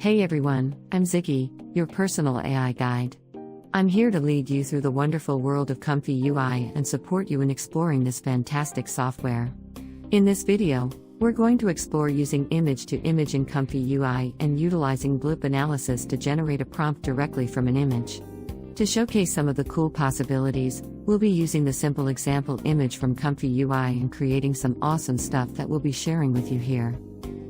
Hey everyone, I'm Ziggy, your personal AI guide. I'm here to lead you through the wonderful world of ComfyUI and support you in exploring this fantastic software. In this video, we're going to explore using image to image in ComfyUI and utilizing blip analysis to generate a prompt directly from an image. To showcase some of the cool possibilities, we'll be using the simple example image from ComfyUI and creating some awesome stuff that we'll be sharing with you here.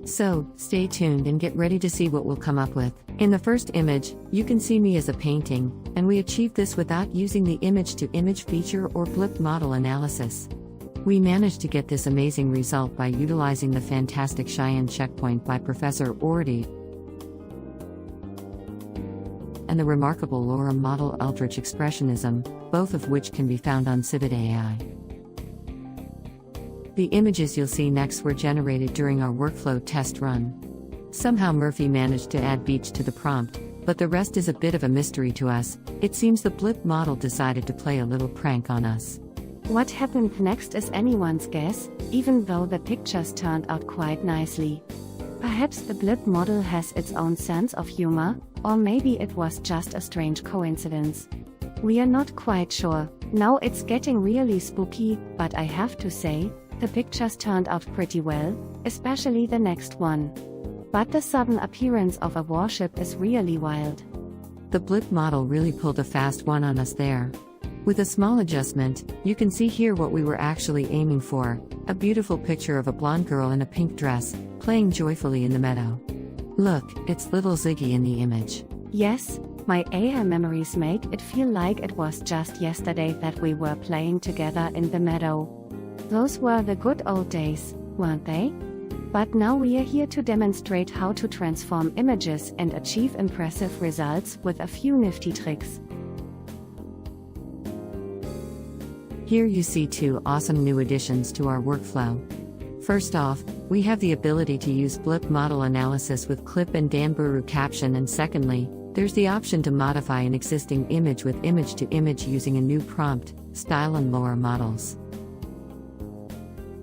So, stay tuned and get ready to see what we'll come up with. In the first image, you can see me as a painting, and we achieved this without using the image-to-image feature or blip model analysis. We managed to get this amazing result by utilizing the fantastic Cheyenne checkpoint by Professor Operart.ai and the remarkable Lora model EldritchImpressionism, both of which can be found on CivitAI. The images you'll see next were generated during our workflow test run. Somehow Murphy managed to add beach to the prompt, but the rest is a bit of a mystery to us. It seems the blip model decided to play a little prank on us. What happened next is anyone's guess, even though the pictures turned out quite nicely. Perhaps the blip model has its own sense of humor, or maybe it was just a strange coincidence. We are not quite sure. Now it's getting really spooky, but I have to say, the pictures turned out pretty well, especially the next one. But the sudden appearance of a warship is really wild. The blip model really pulled a fast one on us there. With a small adjustment, you can see here what we were actually aiming for, a beautiful picture of a blonde girl in a pink dress, playing joyfully in the meadow. Look, it's little Ziggy in the image. Yes, my AI memories make it feel like it was just yesterday that we were playing together in the meadow. Those were the good old days, weren't they? But now we are here to demonstrate how to transform images and achieve impressive results with a few nifty tricks. Here you see two awesome new additions to our workflow. First off, we have the ability to use blip model analysis with CLIP and Danbooru caption, and secondly, there's the option to modify an existing image with image to image using a new prompt, Style and Lora models.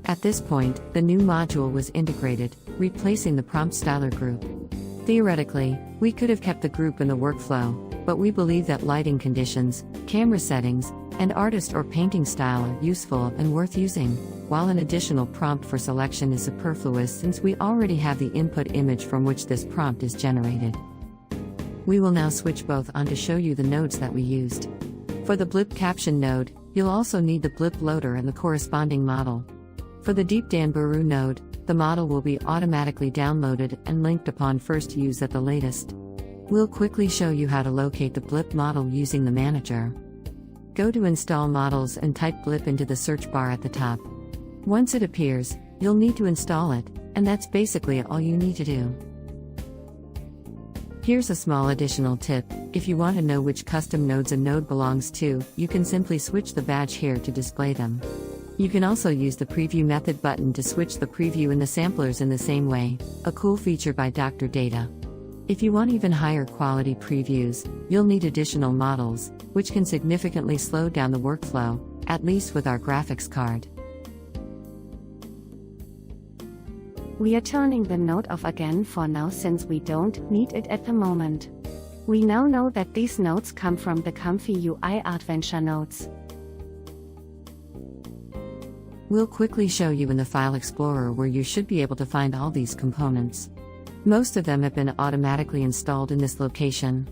At this point, the new module was integrated, replacing the prompt styler group. Theoretically, we could have kept the group in the workflow, but we believe that lighting conditions, camera settings, and artist or painting style are useful and worth using, while an additional prompt for selection is superfluous since we already have the input image from which this prompt is generated. We will now switch both on to show you the nodes that we used. For the blip caption node, you'll also need the blip loader and the corresponding model. For the deep Danbooru node, the model will be automatically downloaded and linked upon first use at the latest. We'll quickly show you how to locate the blip model using the manager. Go to Install Models and type blip into the search bar at the top. Once it appears, you'll need to install it, and that's basically all you need to do. Here's a small additional tip: if you want to know which custom nodes a node belongs to, you can simply switch the badge here to display them. You can also use the Preview Method button to switch the preview and the samplers in the same way, a cool feature by Dr. Data. If you want even higher quality previews, you'll need additional models, which can significantly slow down the workflow, at least with our graphics card. We are turning the node off again for now since we don't need it at the moment. We now know that these nodes come from the ComfyUI Adventure nodes. We'll quickly show you in the File Explorer where you should be able to find all these components. Most of them have been automatically installed in this location.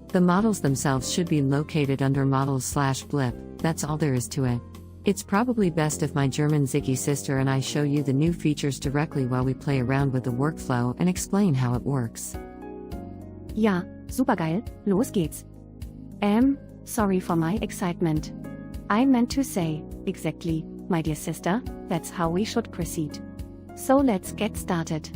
The models themselves should be located under Models/blip, that's all there is to it. It's probably best if my German Ziggy sister and I show you the new features directly while we play around with the workflow and explain how it works. Ja, supergeil, los geht's. Sorry for my excitement. I meant to say, exactly, my dear sister, that's how we should proceed. So let's get started.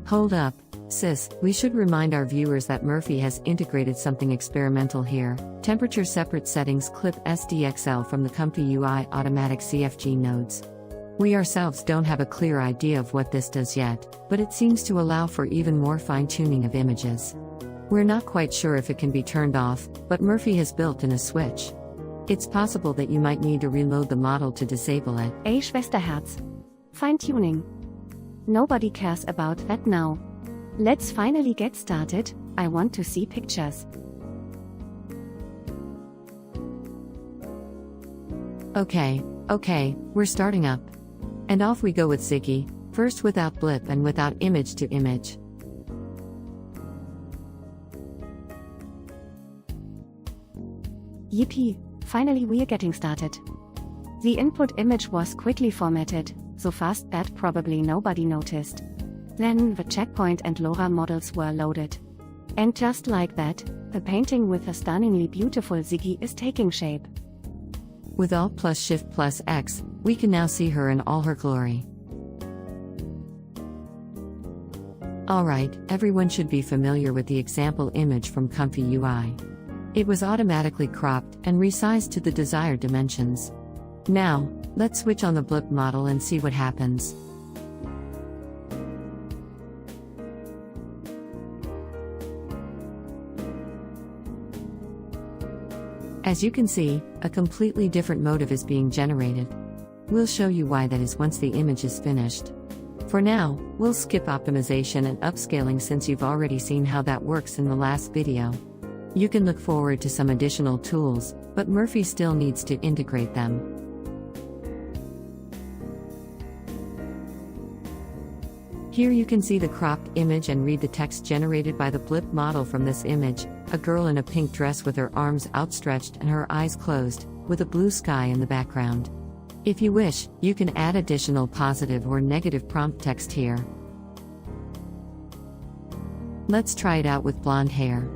Hold up, sis, we should remind our viewers that Murphy has integrated something experimental here: temperature separate settings CLIP SDXL from the ComfyUI automatic CFG nodes. We ourselves don't have a clear idea of what this does yet, but it seems to allow for even more fine-tuning of images. We're not quite sure if it can be turned off, but Murphy has built in a switch. It's possible that you might need to reload the model to disable it. Ey Schwesterherz. Fine-tuning. Nobody cares about that now. Let's finally get started. I want to see pictures. Okay, we're starting up. And off we go with Ziggy, first without blip and without image to image. Yippee, finally we're getting started. The input image was quickly formatted, so fast that probably nobody noticed. Then the checkpoint and Lora models were loaded. And just like that, the painting with a stunningly beautiful Ziggy is taking shape. With Alt plus Shift plus X, we can now see her in all her glory. Alright, everyone should be familiar with the example image from ComfyUI. It was automatically cropped and resized to the desired dimensions. Now, let's switch on the blip model and see what happens. As you can see, a completely different motive is being generated. We'll show you why that is once the image is finished. For now, we'll skip optimization and upscaling since you've already seen how that works in the last video. You can look forward to some additional tools, but Murphy still needs to integrate them. Here you can see the cropped image and read the text generated by the blip model from this image, a girl in a pink dress with her arms outstretched and her eyes closed, with a blue sky in the background. If you wish, you can add additional positive or negative prompt text here. Let's try it out with blonde hair.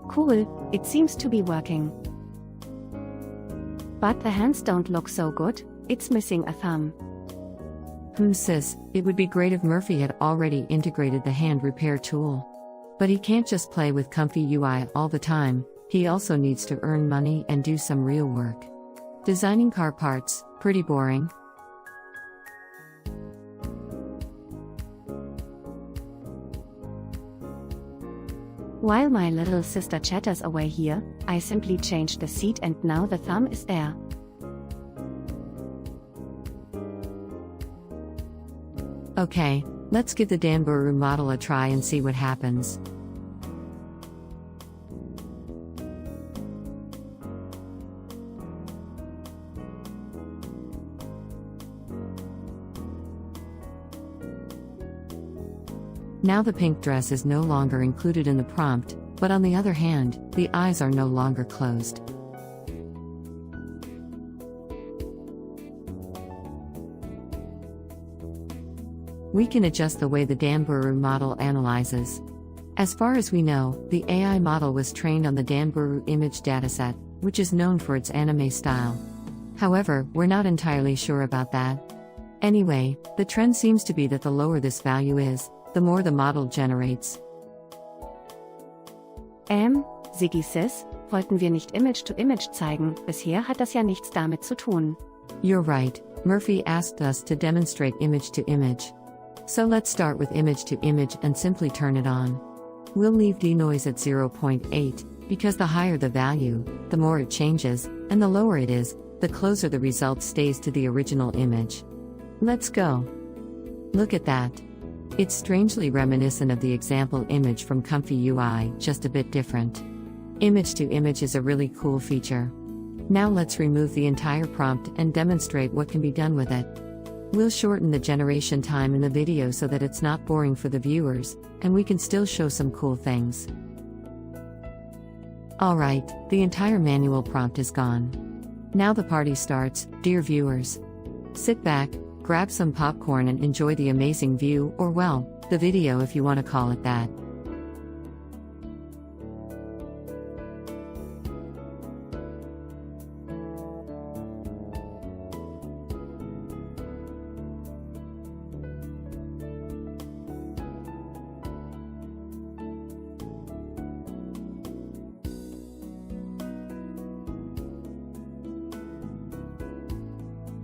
Cool, it seems to be working. But the hands don't look so good, it's missing a thumb. Sis, it would be great if Murphy had already integrated the hand repair tool. But he can't just play with ComfyUI all the time, he also needs to earn money and do some real work. Designing car parts, pretty boring. While my little sister chatters away here, I simply changed the seat and now the thumb is there. Okay, let's give the Danbooru model a try and see what happens. Now the pink dress is no longer included in the prompt, but on the other hand, the eyes are no longer closed. We can adjust the way the Danbooru model analyzes. As far as we know, the AI model was trained on the Danbooru image dataset, which is known for its anime style. However, we're not entirely sure about that. Anyway, the trend seems to be that the lower this value is, the more the model generates. Ziggy sis, wollten wir nicht Image-to-Image zeigen, bisher hat das ja nichts damit zu tun. You're right, Murphy asked us to demonstrate image-to-image. So let's start with image-to-image and simply turn it on. We'll leave denoise at 0.8, because the higher the value, the more it changes, and the lower it is, the closer the result stays to the original image. Let's go. Look at that. It's strangely reminiscent of the example image from ComfyUI, just a bit different. Image-to-image is a really cool feature. Now let's remove the entire prompt and demonstrate what can be done with it. We'll shorten the generation time in the video so that it's not boring for the viewers, and we can still show some cool things. Alright, the entire manual prompt is gone. Now the party starts, dear viewers. Sit back, grab some popcorn and enjoy the amazing view, or well, the video if you want to call it that.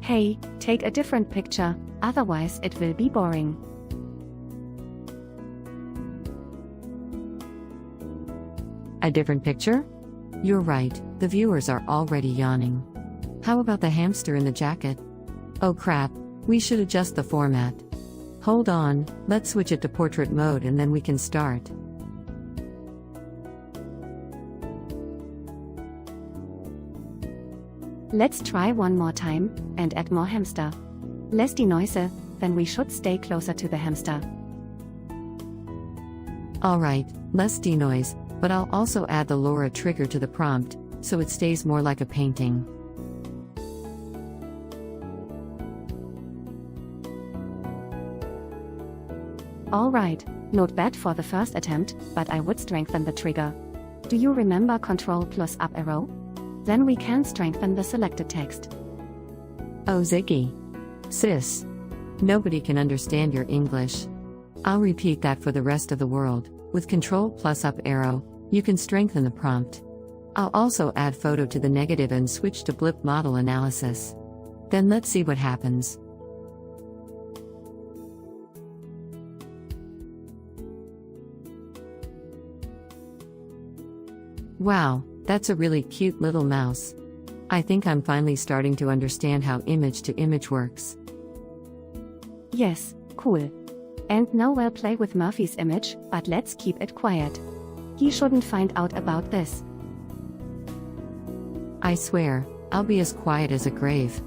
Hey, take a different picture, otherwise it will be boring. A different picture? You're right, the viewers are already yawning. How about the hamster in the jacket? Oh crap, we should adjust the format. Hold on, let's switch it to portrait mode and then we can start. Let's try one more time, and add more hamster. Less denoise, then we should stay closer to the hamster. Alright, less denoise, but I'll also add the Lora trigger to the prompt, so it stays more like a painting. Alright, not bad for the first attempt, but I would strengthen the trigger. Do you remember Ctrl plus up arrow? Then we can strengthen the selected text. Oh Ziggy. Sis. Nobody can understand your English. I'll repeat that for the rest of the world. With Ctrl plus up arrow, you can strengthen the prompt. I'll also add photo to the negative and switch to blip model analysis. Then let's see what happens. Wow, that's a really cute little mouse. I think I'm finally starting to understand how image to image works. Yes, cool. And now we'll play with Murphy's image, but let's keep it quiet. He shouldn't find out about this. I swear, I'll be as quiet as a grave.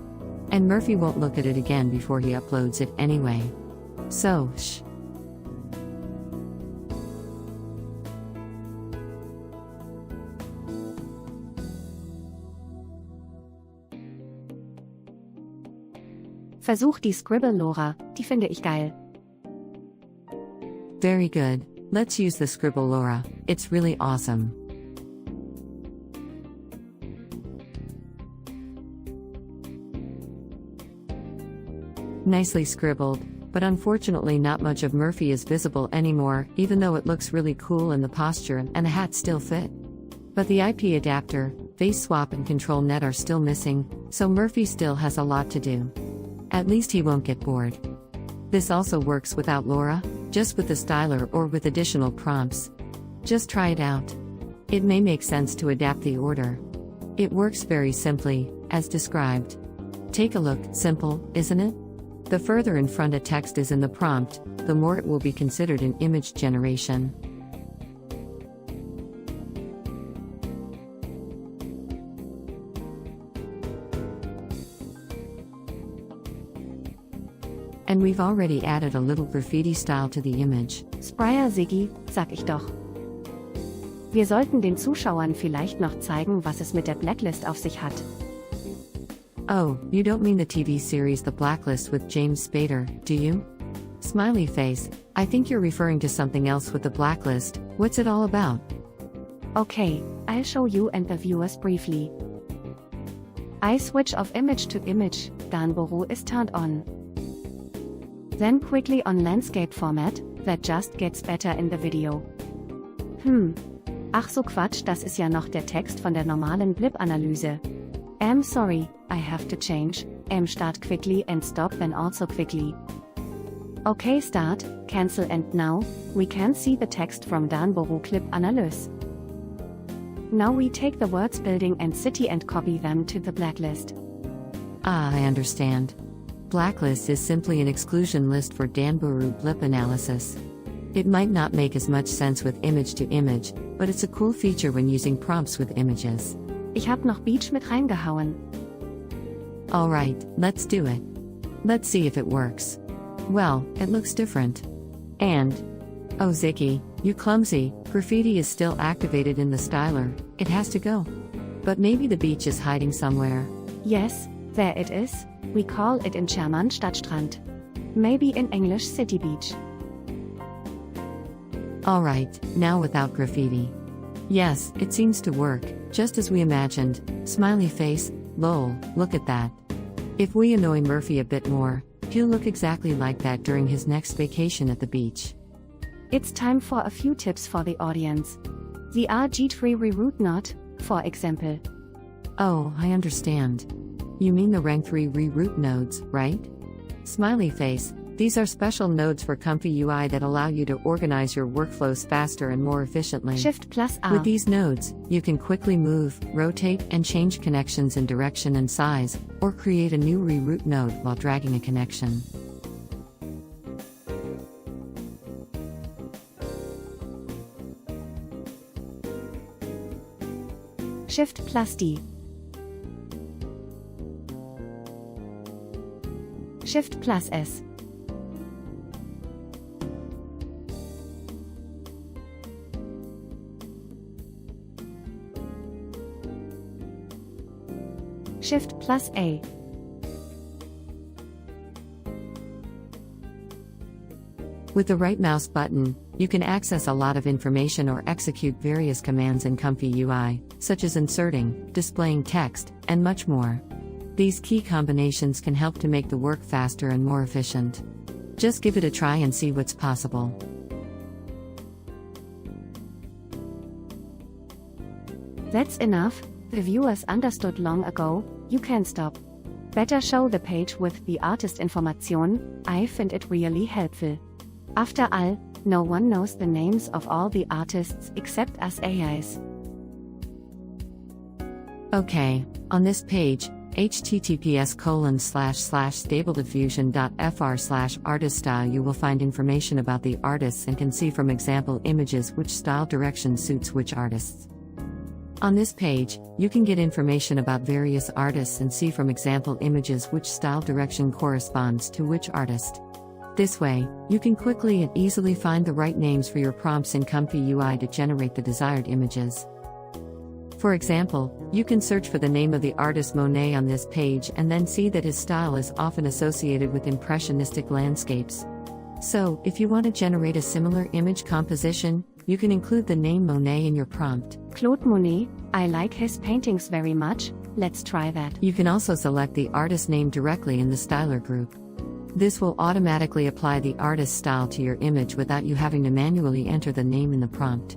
And Murphy won't look at it again before he uploads it anyway. So, shh. Versuch die Scribble Lora, die finde ich geil. Very good, let's use the Scribble Lora, it's really awesome. Nicely scribbled, but unfortunately not much of Murphy is visible anymore, even though it looks really cool and the posture and the hat still fit. But the IP adapter, face swap and control net are still missing, so Murphy still has a lot to do. At least he won't get bored. This also works without Lora, just with the styler or with additional prompts. Just try it out. It may make sense to adapt the order. It works very simply, as described. Take a look, simple, isn't it? The further in front a text is in the prompt, the more it will be considered an image generation. And we've already added a little graffiti style to the image. Sprayer Ziggy, sag ich doch. Wir sollten den Zuschauern vielleicht noch zeigen, was es mit der Blacklist auf sich hat. Oh, you don't mean the TV series The Blacklist with James Spader, do you? Smiley face, I think you're referring to something else with the Blacklist. What's it all about? Okay, I'll show you and the viewers briefly. I switch of image to image, Danbooru is turned on. Then quickly on landscape format, that just gets better in the video. Ach so Quatsch, das ist ja noch der Text von der normalen Blip-Analyse. Sorry, I have to change, start quickly and stop then also quickly. Okay, start, cancel and now, we can see the text from Danbooru clip analysis. Now we take the words building and city and copy them to the blacklist. Ah, I understand. Blacklist is simply an exclusion list for Danbooru blip analysis. It might not make as much sense with image to image, but it's a cool feature when using prompts with images. Ich hab noch Beach mit reingehauen. Alright, let's do it. Let's see if it works. Well, it looks different. And, oh Ziggy, you clumsy, graffiti is still activated in the styler, it has to go. But maybe the beach is hiding somewhere. Yes, there it is. We call it in German Stadtstrand. Maybe in English City Beach. Alright, now without graffiti. Yes, it seems to work, just as we imagined. Smiley face, lol, look at that. If we annoy Murphy a bit more, he'll look exactly like that during his next vacation at the beach. It's time for a few tips for the audience. The Rgthree Nodes, for example. Oh, I understand. You mean the Rgthree reroute nodes, right? Smiley face. These are special nodes for ComfyUI that allow you to organize your workflows faster and more efficiently. Shift+R. With these nodes, you can quickly move, rotate, and change connections in direction and size, or create a new reroute node while dragging a connection. Shift+D. Shift+S. Shift+A. With the right mouse button, you can access a lot of information or execute various commands in ComfyUI, such as inserting, displaying text, and much more. These key combinations can help to make the work faster and more efficient. Just give it a try and see what's possible. That's enough. The viewers understood long ago. You can stop. Better show the page with the artist information. I find it really helpful. After all, no one knows the names of all the artists except us AIs. Okay, on this page, https://stablediffusion.fr/artiststyle, you will find information about the artists and can see from example images which style direction suits which artists. On this page, you can get information about various artists and see from example images which style direction corresponds to which artist. This way, you can quickly and easily find the right names for your prompts in ComfyUI to generate the desired images. For example, you can search for the name of the artist Monet on this page and then see that his style is often associated with impressionistic landscapes. So, if you want to generate a similar image composition, you can include the name Monet in your prompt. Claude Monet, I like his paintings very much, let's try that. You can also select the artist name directly in the styler group. This will automatically apply the artist style to your image without you having to manually enter the name in the prompt.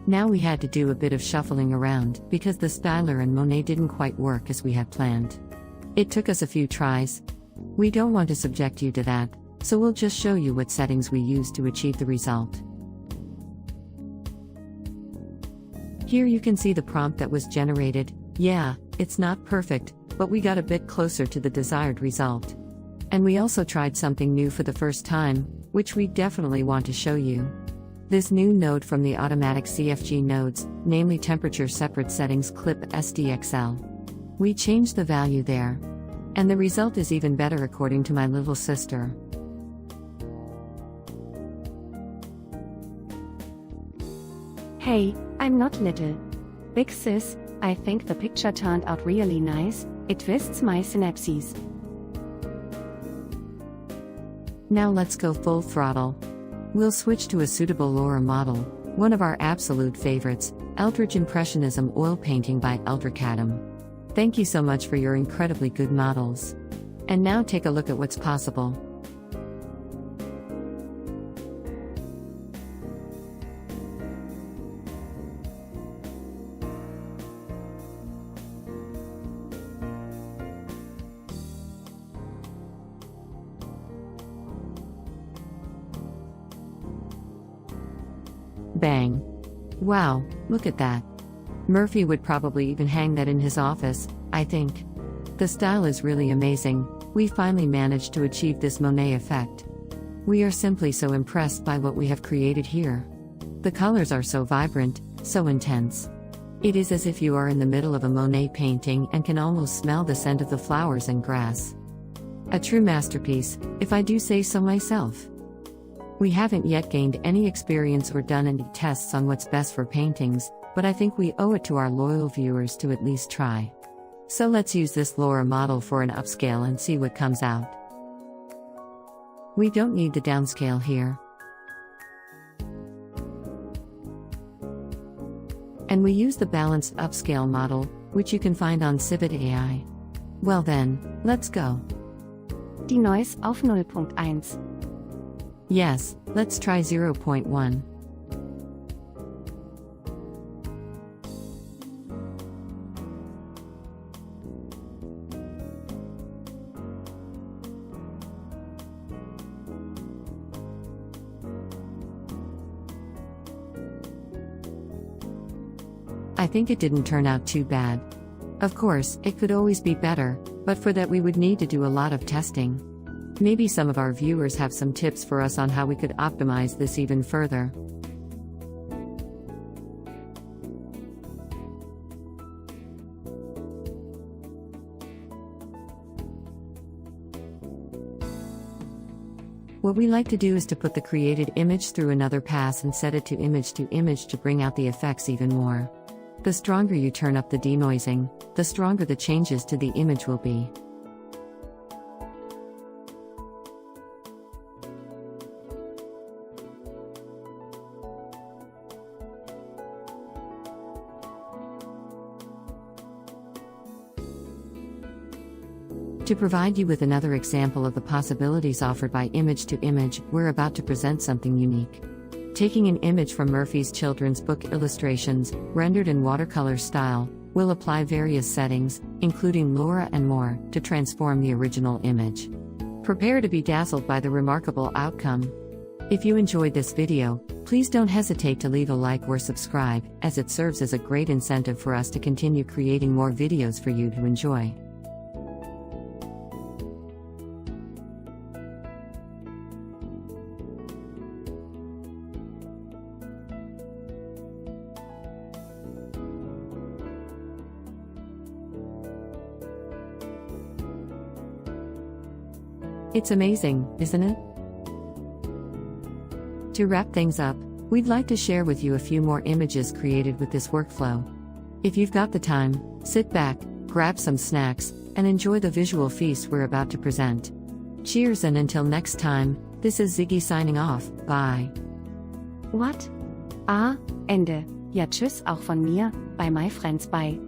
Now we had to do a bit of shuffling around, because the styler and Monet didn't quite work as we had planned. It took us a few tries. We don't want to subject you to that, so we'll just show you what settings we used to achieve the result. Here you can see the prompt that was generated. Yeah, it's not perfect, but we got a bit closer to the desired result. And we also tried something new for the first time, which we definitely want to show you. This new node from the automatic CFG nodes, namely temperature separate settings CLIP SDXL. We changed the value there. And the result is even better according to my little sister. Hey, I'm not little. Big sis, I think the picture turned out really nice, it twists my synapses. Now let's go full throttle. We'll switch to a suitable Lora model, one of our absolute favorites, Eldritch Impressionism Oil Painting by Rgthree. Thank you so much for your incredibly good models. And now take a look at what's possible. Bang. Wow, look at that. Murphy would probably even hang that in his office, I think. The style is really amazing. We finally managed to achieve this Monet effect. We are simply so impressed by what we have created here. The colors are so vibrant, so intense. It is as if you are in the middle of a Monet painting and can almost smell the scent of the flowers and grass. A true masterpiece, if I do say so myself. We haven't yet gained any experience or done any tests on what's best for paintings, but I think we owe it to our loyal viewers to at least try. So let's use this Lora model for an upscale and see what comes out. We don't need the downscale here. And we use the balanced upscale model, which you can find on CivitAI. Well then, let's go. Die Noise auf 0.1. Yes, let's try 0.1. I think it didn't turn out too bad. Of course, it could always be better, but for that we would need to do a lot of testing. Maybe some of our viewers have some tips for us on how we could optimize this even further. What we like to do is to put the created image through another pass and set it to image to bring out the effects even more. The stronger you turn up the denoising, the stronger the changes to the image will be. To provide you with another example of the possibilities offered by image to image, we're about to present something unique. Taking an image from Murphy's children's book illustrations, rendered in watercolor style, we'll apply various settings, including Lora and more, to transform the original image. Prepare to be dazzled by the remarkable outcome. If you enjoyed this video, please don't hesitate to leave a like or subscribe, as it serves as a great incentive for us to continue creating more videos for you to enjoy. It's amazing, isn't it? To wrap things up, we'd like to share with you a few more images created with this workflow. If you've got the time, sit back, grab some snacks, and enjoy the visual feast we're about to present. Cheers, and until next time, this is Ziggy signing off. Bye. What? Ende. Ja, tschüss auch von mir, bei My Friends bei.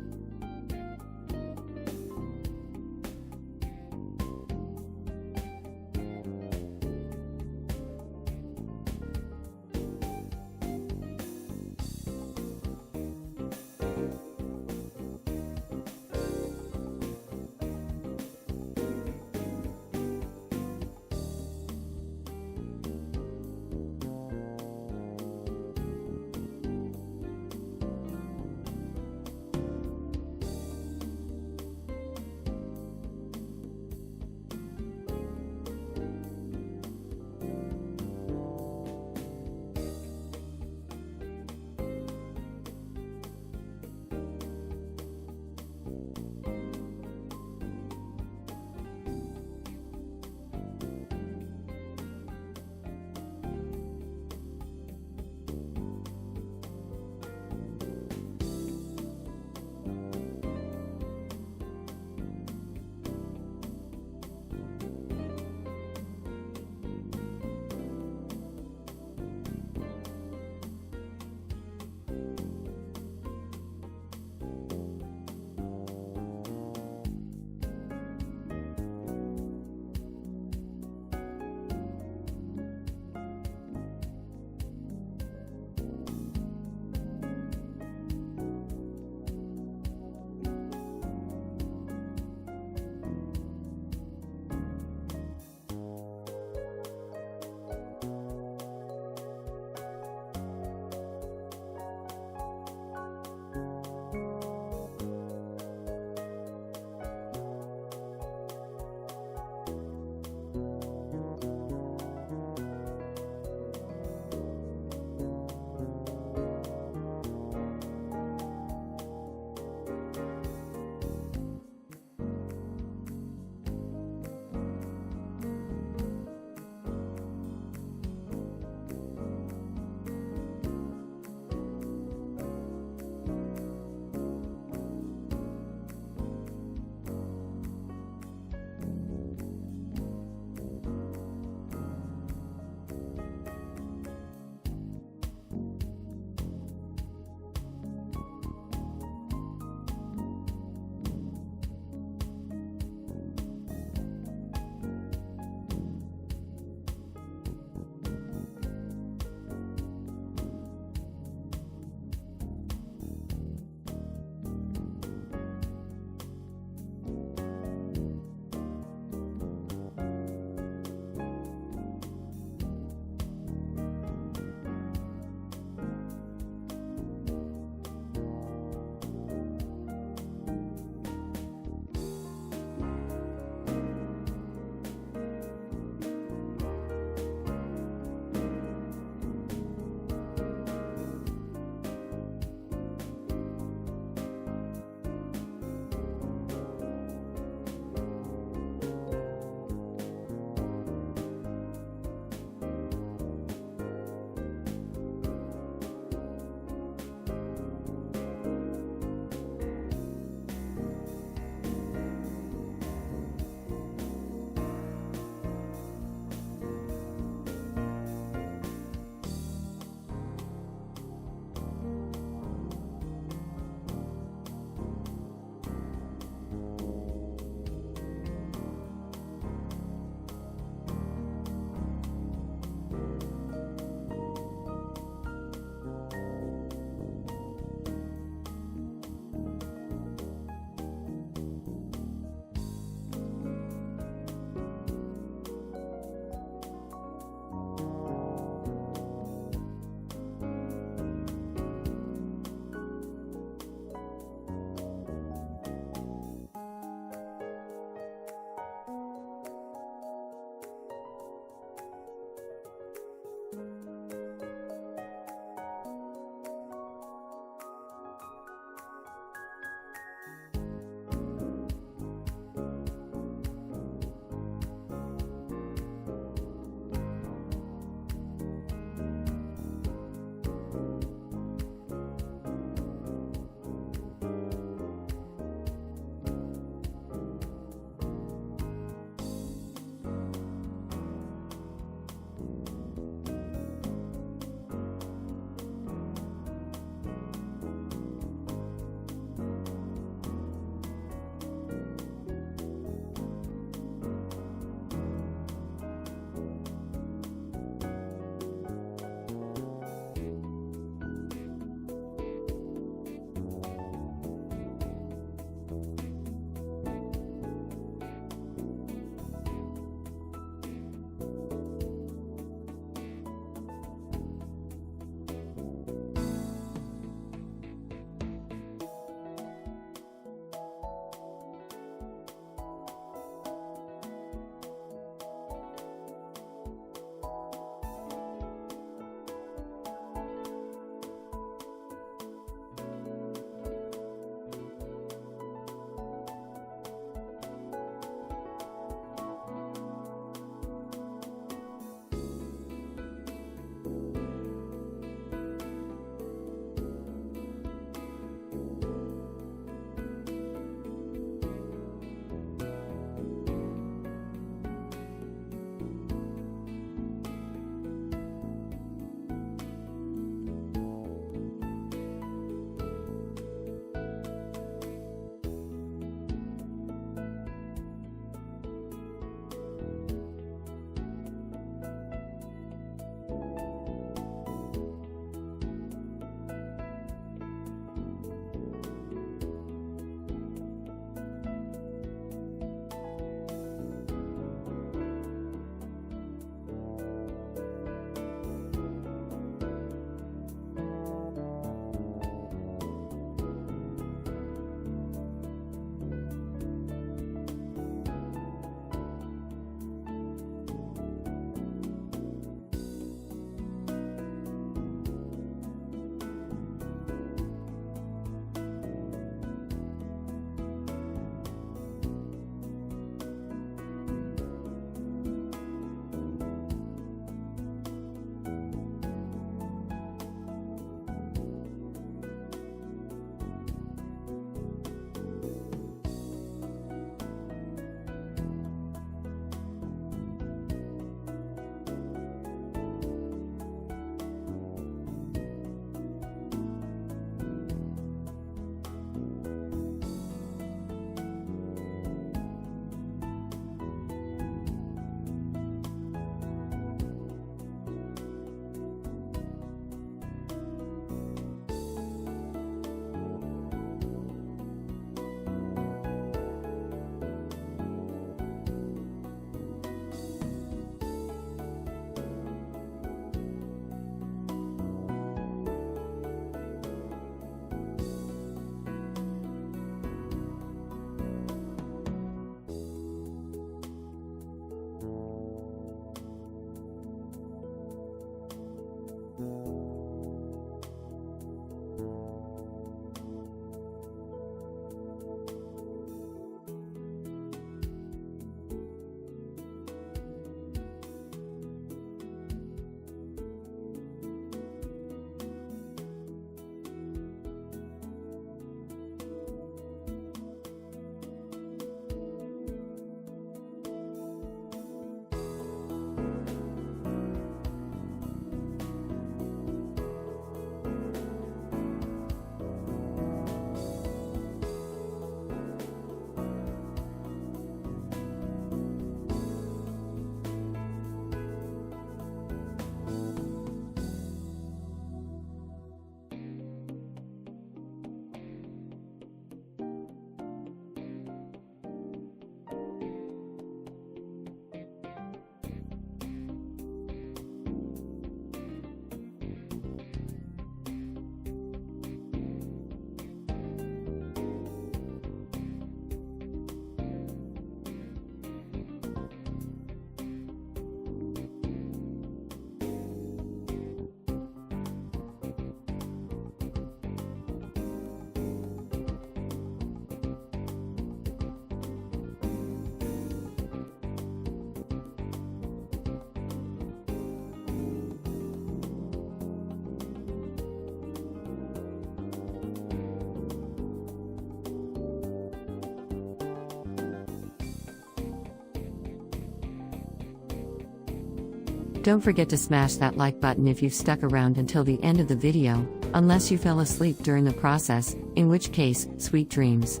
Don't forget to smash that like button if you've stuck around until the end of the video, unless you fell asleep during the process, in which case, sweet dreams.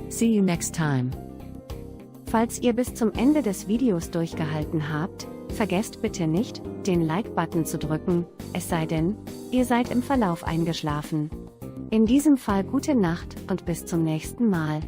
See you next time. Falls ihr bis zum Ende des Videos durchgehalten habt, vergesst bitte nicht, den Like-Button zu drücken, es sei denn, ihr seid im Verlauf eingeschlafen. In diesem Fall gute Nacht und bis zum nächsten Mal.